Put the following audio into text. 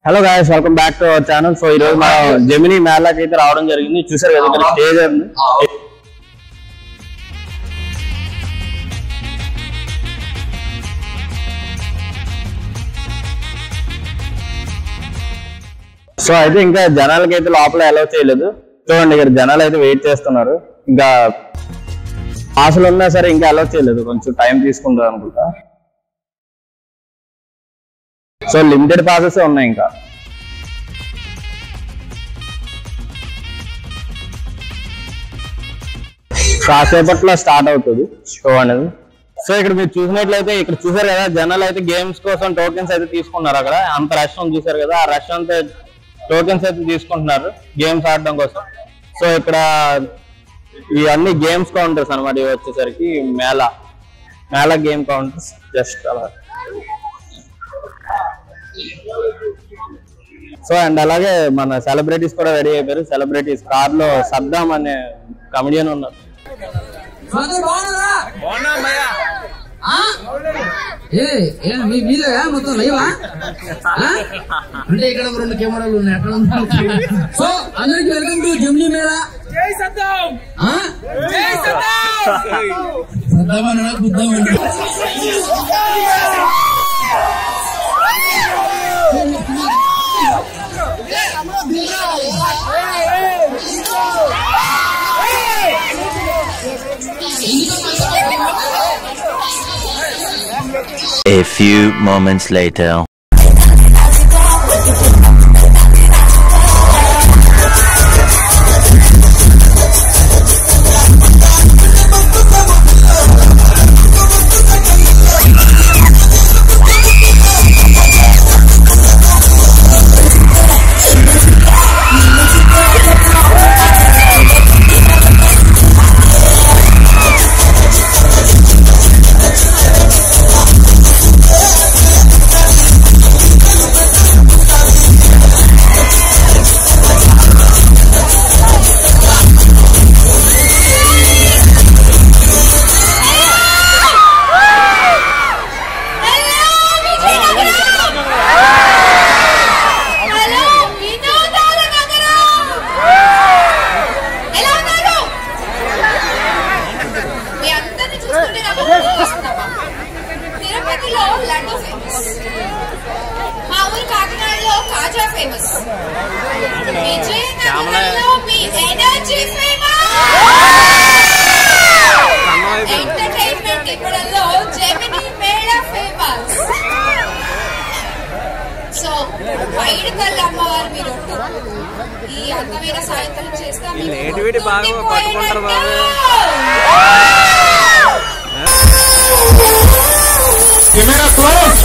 Hello guys, welcome back to our channel. So ఈ రోజు మనం జెమినీ మేళాకి అయితే రావడం జరిగింది. చూసారు కదా ఇక్కడ స్టేజ్ ఉంది. సో అయితే ఇంకా జనాలకి అయితే లోపల అలౌ చేయలేదు. చూడండి ఇక్కడ జనాలు అయితే వెయిట్ చేస్తున్నారు. ఇంకా పాసులు ఉన్నా సరే ఇంకా అలౌ చేయలేదు, కొంచెం టైం తీసుకుంటారు అనుకుంటా. సో లిమిటెడ్ పాసెస్ ఉన్నాయి ఇంకా. కాసేపట్లో స్టార్ట్ అవుతుంది షో అనేది. సో ఇక్కడ మీరు చూసినట్లయితే ఇక్కడ చూసారు కదా జనాలు అయితే గేమ్స్ కోసం టోకెన్స్ అయితే తీసుకున్నారు. అక్కడ అంత రష్ చూసారు కదా, ఆ రష్ అంతా టోకెన్స్ అయితే తీసుకుంటున్నారు గేమ్స్ ఆడడం కోసం. సో ఇక్కడ ఇవన్నీ గేమ్స్ కౌంటర్స్ అనమాట. ఇవి వచ్చేసరికి మేళా గేమ్ కౌంటర్స్ జస్ట్ అలా. సో అండ్ అలాగే మన సెలబ్రిటీస్ కూడా రెడీ అయిపోయారు. సెలబ్రిటీస్ కార్ లో సద్దాం అనే కమెడియన్ ఉన్నారు. మొత్తం లైవా అంటే ఇక్కడ 2 కెమెరాలు ఉన్నాయి అక్కడ. సో అందరికి వెల్కమ్ టు జెమినీ మేళా. జై సద్దాం. జై సద్దాం. సద్దాం అన్న బుద్ధం అన్న. A few moments later. తిరుపతిలో లడ్డు ఫేమస్, మా ఊరు కాకినాడలో కాజా ఫేమస్, విజయనగరంలో మీ ఎనర్జీ ఫేమస్, ఎంటర్టైన్మెంట్ ఇవ్వడంలో Gemini mela famous. So Paidithalli అమ్మవారు మీరు ఈ అందమైన సాయంత్రం చేస్తా కెమెరా క్లోజ్.